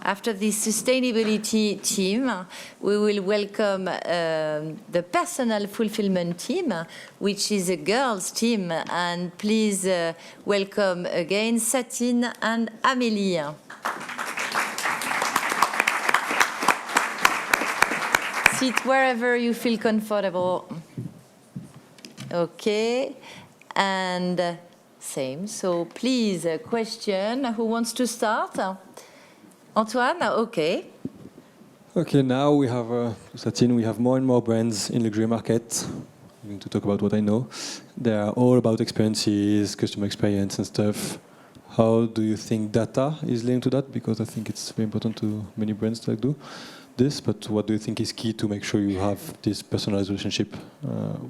after the sustainability team, we will welcome the personal fulfillment team, which is a girls' team. And please welcome again Satine and Amélie. Sit wherever you feel comfortable. Okay, and same. So please, a question. Who wants to start? Antoine? Okay. Okay, now we have, Satine, we have more and more brands in luxury market. I'm going to talk about what I know. They are all about experiences, customer experience and stuff. How do you think data is linked to that? Because I think it's very important to many brands that do this, but what do you think is key to make sure you have this personalized relationship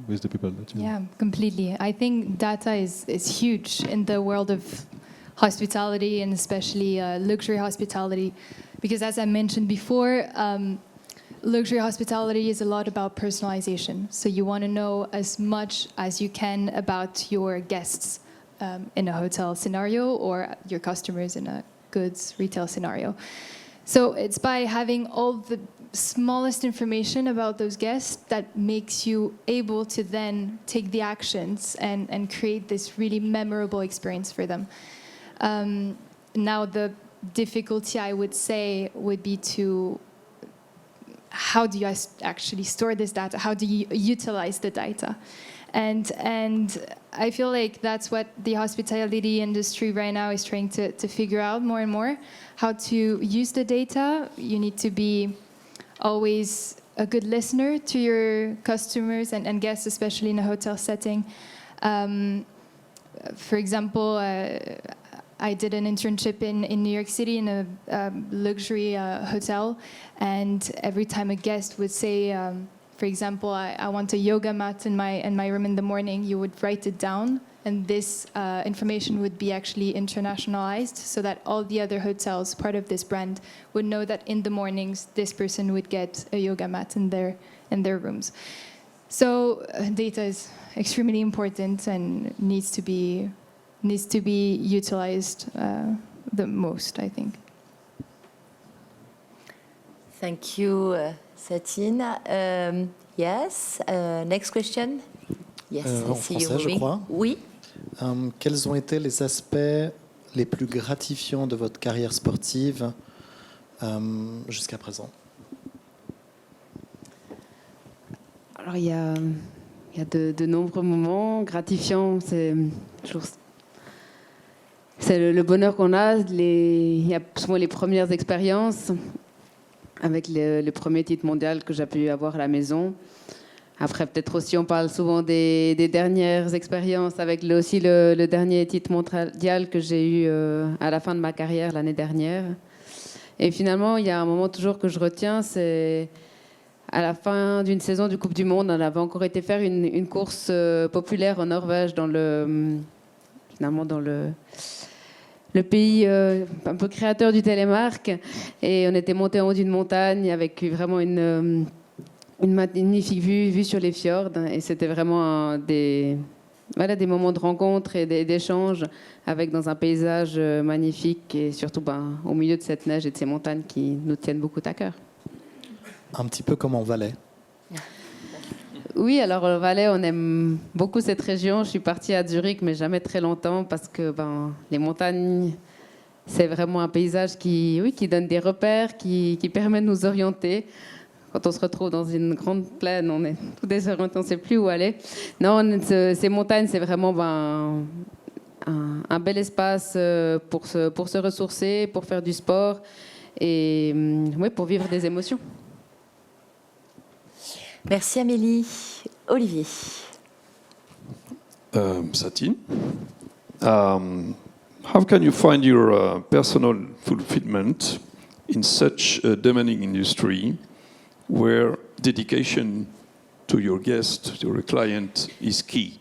with the people that you... Yeah, completely. I think data is huge in the world of hospitality, and especially luxury hospitality, because as I mentioned before, luxury hospitality is a lot about personalization. So you want to know as much as you can about your guests in a hotel scenario or your customers in a goods retail scenario. So it's by having all the smallest information about those guests that makes you able to then take the actions and create this really memorable experience for them. Now the difficulty, I would say, would be to how do you actually store this data? How do you utilize the data? And I feel like that's what the hospitality industry right now is trying to figure out more and more, how to use the data. You need to be always a good listener to your customers and guests, especially in a hotel setting. For example, I did an internship in New York City in a luxury hotel, and every time a guest would say, for example, I want a yoga mat in my room in the morning, you would write it down, and this information would be actually internationalized so that all the other hotels, part of this brand, would know that in the mornings this person would get a yoga mat in their rooms. So data is extremely important and needs to be utilized the most, I think. Thank you, Satine. Yes, next question. Yes, en français, je crois. Oui. Quels ont été les aspects les plus gratifiants de votre carrière sportive jusqu'à présent? Alors, il y a de nombreux moments gratifiants. C'est le bonheur qu'on a. Il y a souvent les premières expériences avec le premier titre mondial que j'ai pu avoir à la maison. Après, peut-être aussi, on parle souvent des dernières expériences avec aussi le dernier titre mondial que j'ai eu à la fin de ma carrière l'année dernière. Et finalement, il y a un moment toujours que je retiens, c'est à la fin d'une saison du Coupe du Monde, on avait encore été faire une course populaire en Norvège, finalement dans le pays un peu créateur du télémark. Et on était monté en haut d'une montagne avec vraiment une magnifique vue sur les fjords. Et c'était vraiment des moments de rencontre et d'échange dans un paysage magnifique et surtout au milieu de cette neige et de ces montagnes qui nous tiennent beaucoup à cœur. Un petit peu comme en Valais. Oui, alors le Valais, on aime beaucoup cette région. Je suis partie à Zurich, mais jamais très longtemps parce que les montagnes, c'est vraiment un paysage qui donne des repères, qui permet de nous orienter. Quand on se retrouve dans une grande plaine, on est tout désorienté, on ne sait plus où aller. Non, ces montagnes, c'est vraiment un bel espace pour se ressourcer, pour faire du sport et pour vivre des émotions. Merci Amélie. Olivier. Satine, how can you find your personal fulfillment in such a demanding industry where dedication to your guest, to your client is key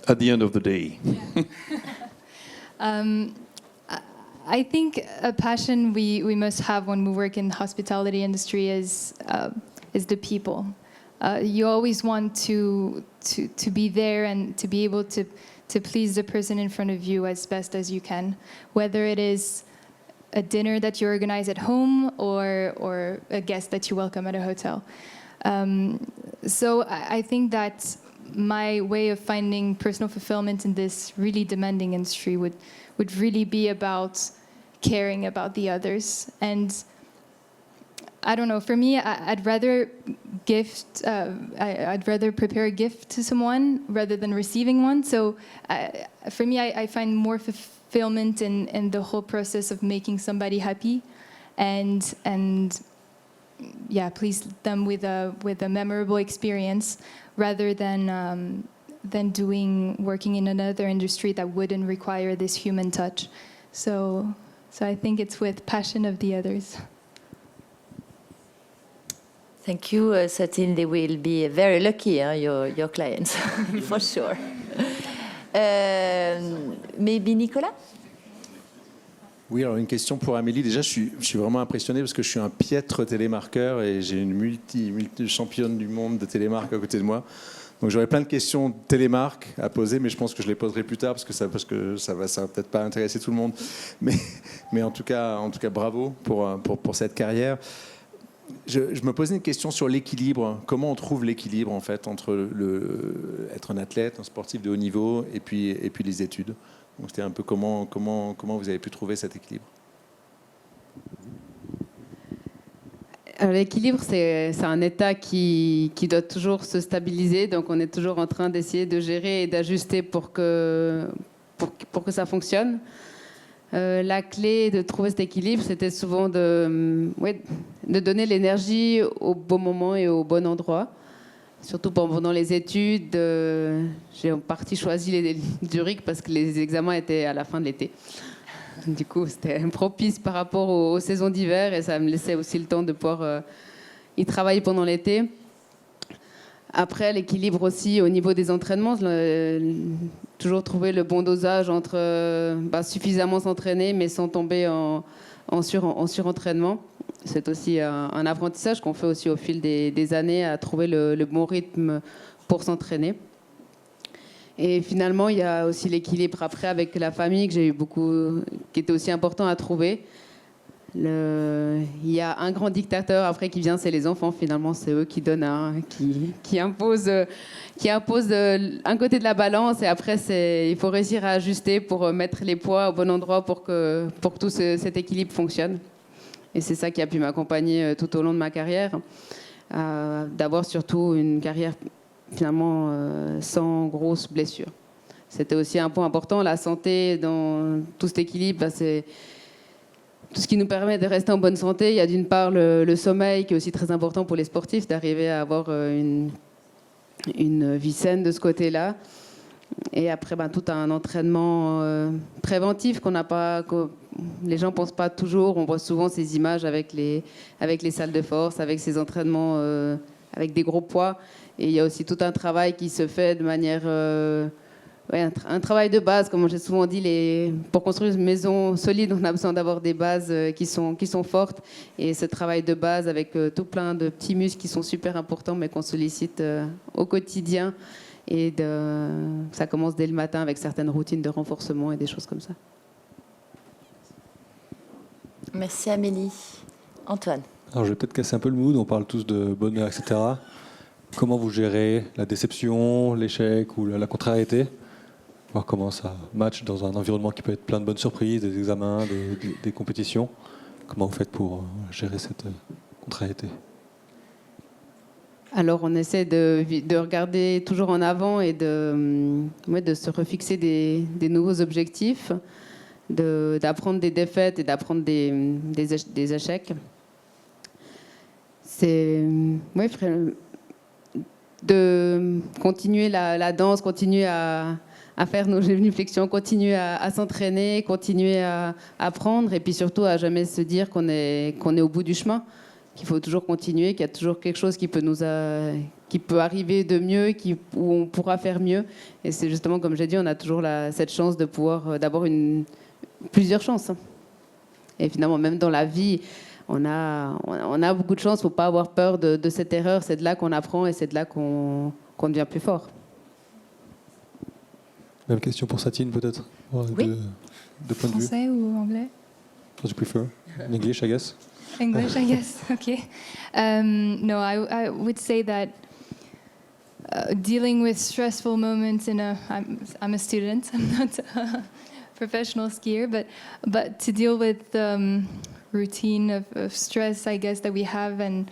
at the end of the day? I think a passion we must have when we work in the hospitality industry is the people. You always want to be there and to be able to please the person in front of you as best as you can, whether it is a dinner that you organize at home or a guest that you welcome at a hotel. So I think that my way of finding personal fulfillment in this really demanding industry would really be about caring about the others. And I don't know, for me, I'd rather I'd rather prepare a gift to someone rather than receiving one. So for me, I find more fulfillment in the whole process of making somebody happy and yeah, please them with a memorable experience rather than working in another industry that wouldn't require this human touch. So I think it's with passion of the others. Thank you, Satine. They will be very lucky, your clients, for sure. Maybe Nicolas? Oui, alors une question pour Amélie. Déjà, je suis vraiment impressionné parce que je suis un piètre télémarqueur et j'ai une multi-championne du monde de télémarque à côté de moi. Donc j'aurais plein de questions télémarque à poser, mais je pense que je les poserai plus tard parce que ça va peut-être pas intéresser tout le monde. Mais en tout cas, bravo pour cette carrière. Je me posais une question sur l'équilibre. Comment on trouve l'équilibre en fait entre être un athlète, un sportif de haut niveau et puis les études. Donc c'était un peu comment vous avez pu trouver cet équilibre. Alors, l'équilibre, c'est un état qui doit toujours se stabiliser. Donc on est toujours en train d'essayer de gérer et d'ajuster pour que ça fonctionne. La clé de trouver cet équilibre, c'était souvent de donner l'énergie au bon moment et au bon endroit. Surtout pendant les études, j'ai en partie choisi Zurich parce que les examens étaient à la fin de l'été. Du coup, c'était propice par rapport aux saisons d'hiver et ça me laissait aussi le temps de pouvoir y travailler pendant l'été. Après, l'équilibre aussi au niveau des entraînements, toujours trouver le bon dosage entre suffisamment s'entraîner mais sans tomber en surentraînement. C'est aussi un apprentissage qu'on fait aussi au fil des années à trouver le bon rythme pour s'entraîner. Et finalement, il y a aussi l'équilibre après avec la famille que j'ai eu qui était aussi important à trouver. Il y a un grand dictateur après qui vient, c'est les enfants. Finalement, c'est eux qui donnent, qui imposent un côté de la balance. Et après, il faut réussir à ajuster pour mettre les poids au bon endroit pour que tout cet équilibre fonctionne. Et c'est ça qui a pu m'accompagner tout au long de ma carrière. D'avoir surtout une carrière finalement sans grosses blessures. C'était aussi un point important. La santé dans tout cet équilibre, c'est tout ce qui nous permet de rester en bonne santé. Il y a d'une part le sommeil qui est aussi très important pour les sportifs, d'arriver à avoir une vie saine de ce côté-là. Et après, tout un entraînement préventif qu'on n'a pas, les gens ne pensent pas toujours. On voit souvent ces images avec les salles de force, avec ces entraînements avec des gros poids. Et il y a aussi tout un travail qui se fait de manière... un travail de base, comme j'ai souvent dit, pour construire une maison solide, on a besoin d'avoir des bases qui sont fortes. Et ce travail de base avec tout plein de petits muscles qui sont super importants, mais qu'on sollicite au quotidien. Et ça commence dès le matin avec certaines routines de renforcement et des choses comme ça. Merci Amélie. Antoine. Alors je vais peut-être casser un peu le mood, on parle tous de bonheur, etc. Comment vous gérez la déception, l'échec ou la contrariété ? Voir comment ça match dans un environnement qui peut être plein de bonnes surprises, des examens, des compétitions. Comment vous faites pour gérer cette contrariété ? Alors on essaie de regarder toujours en avant et de se refixer des nouveaux objectifs, d'apprendre des défaites et d'apprendre des échecs. C'est de continuer la danse, continuer à faire nos génuflexions, continuer à s'entraîner, continuer à apprendre et puis surtout à jamais se dire qu'on est au bout du chemin, qu'il faut toujours continuer, qu'il y a toujours quelque chose qui peut arriver de mieux, où on pourra faire mieux. Et c'est justement, comme j'ai dit, on a toujours cette chance de pouvoir d'avoir plusieurs chances. Et finalement, même dans la vie, on a beaucoup de chance. Il ne faut pas avoir peur de cette erreur. C'est de là qu'on apprend et c'est de là qu'on devient plus fort. Même question pour Satine, peut-être. Oui. De point de vue. Français ou anglais? What do you prefer? In English, I guess. English, I guess. Okay. No, I would say that dealing with stressful moments I'm a student. I'm not a professional skier, but to deal with routine of stress, I guess, that we have, and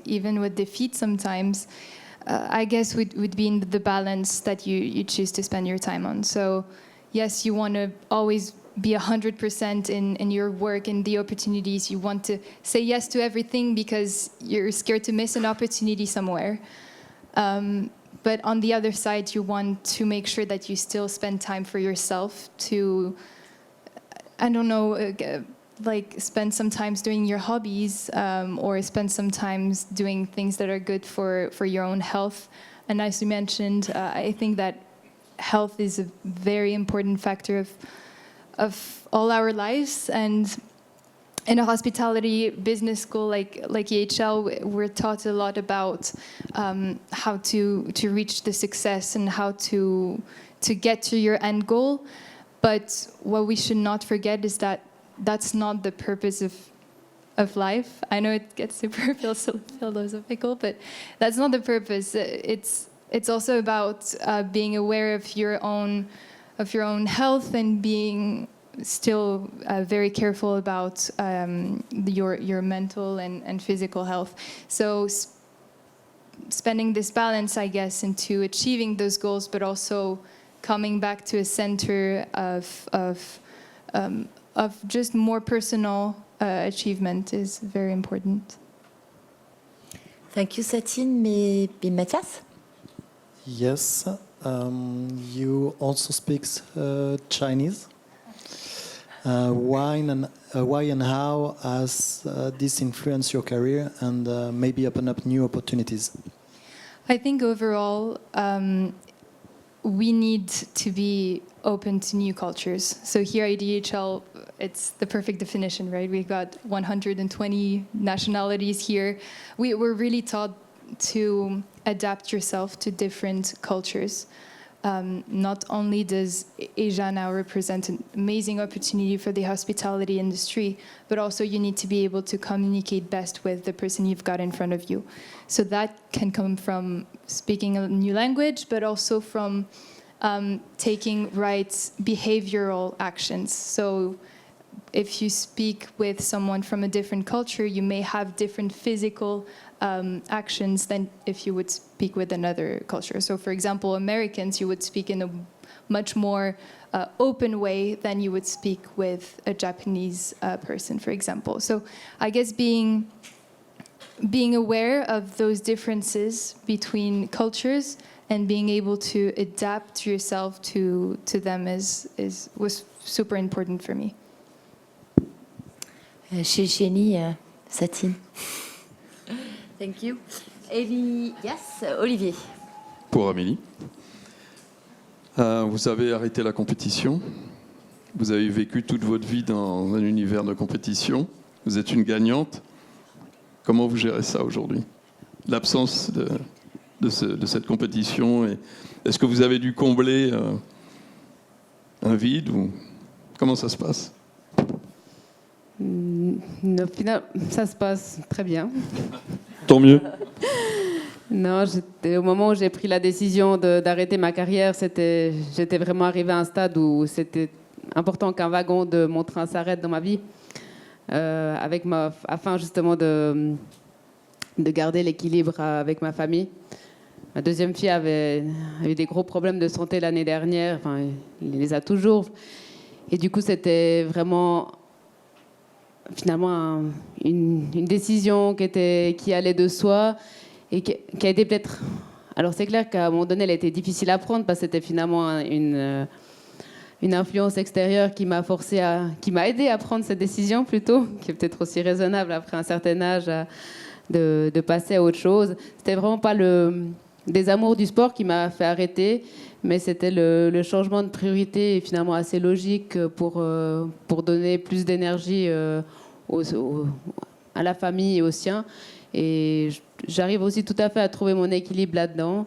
even with defeat sometimes, I guess would be in the balance that you choose to spend your time on. So yes, you want to always be 100% in your work and the opportunities. You want to say yes to everything because you're scared to miss an opportunity somewhere. But on the other side, you want to make sure that you still spend time for yourself to, I don't know, like spend some time doing your hobbies, or spend some time doing things that are good for your own health. And as you mentioned, I think that health is a very important factor of all our lives. And in a hospitality business school like EHL, we're taught a lot about how to reach the success and how to get to your end goal. But what we should not forget is that that's not the purpose of life. I know it gets super philosophical, but that's not the purpose. It's also about being aware of your own health and being still very careful about your mental and physical health. So spending this balance, I guess, into achieving those goals, but also coming back to a center of just more personal achievement is very important. Thank you, Satine. Matthias? Yes, you also speak Chinese. Why and how has this influenced your career and maybe open up new opportunities? I think overall, we need to be open to new cultures. So here at DHL, it's the perfect definition, right? We've got 120 nationalities here. We're really taught to adapt yourself to different cultures. Not only does Asia now represent an amazing opportunity for the hospitality industry, but also you need to be able to communicate best with the person you've got in front of you. So that can come from speaking a new language, but also from taking right behavioral actions. So if you speak with someone from a different culture, you may have different physical actions than if you would speak with another culture. So for example, Americans, you would speak in a much more open way than you would speak with a Japanese person, for example. So I guess being aware of those differences between cultures and being able to adapt yourself to them was super important for me. Chez Génie, Satine. Thank you. Yes, Olivier. Pour Amélie. Vous avez arrêté la compétition. Vous avez vécu toute votre vie dans un univers de compétition. Vous êtes une gagnante. Comment vous gérez ça aujourd'hui? L'absence de cette compétition. Est-ce que vous avez dû combler un vide ou comment ça se passe? Au final, ça se passe très bien. Tant mieux. Non, au moment où j'ai pris la décision d'arrêter ma carrière, j'étais vraiment arrivée à un stade où c'était important qu'un wagon de mon train s'arrête dans ma vie, afin justement de garder l'équilibre avec ma famille. Ma deuxième fille avait eu des gros problèmes de santé l'année dernière, enfin, il les a toujours. Et du coup, c'était vraiment finalement une décision qui allait de soi et qui a été peut-être... Alors c'est clair qu'à un moment donné, elle était difficile à prendre parce que c'était finalement une influence extérieure qui m'a aidé à prendre cette décision plutôt, qui est peut-être aussi raisonnable après un certain âge de passer à autre chose. C'était vraiment pas le désamour du sport qui m'a fait arrêter, mais c'était le changement de priorité et finalement assez logique pour donner plus d'énergie à la famille et aux siens. Et j'arrive aussi tout à fait à trouver mon équilibre là-dedans,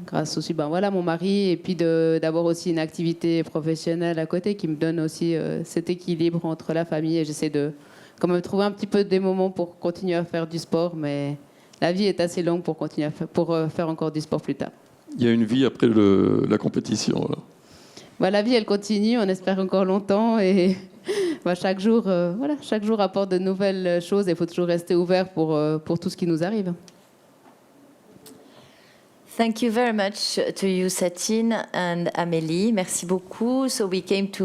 grâce aussi, ben voilà, mon mari, et puis d'avoir aussi une activité professionnelle à côté qui me donne aussi cet équilibre entre la famille. Et j'essaie de quand même trouver un petit peu des moments pour continuer à faire du sport, mais la vie est assez longue pour continuer pour faire encore du sport plus tard. Il y a une vie après la compétition. Là. Ben, la vie, elle continue, on espère encore longtemps, et ben, chaque jour apporte de nouvelles choses, et il faut toujours rester ouvert pour tout ce qui nous arrive. Thank you very much to you, Satine and Amélie. Merci beaucoup. So we came to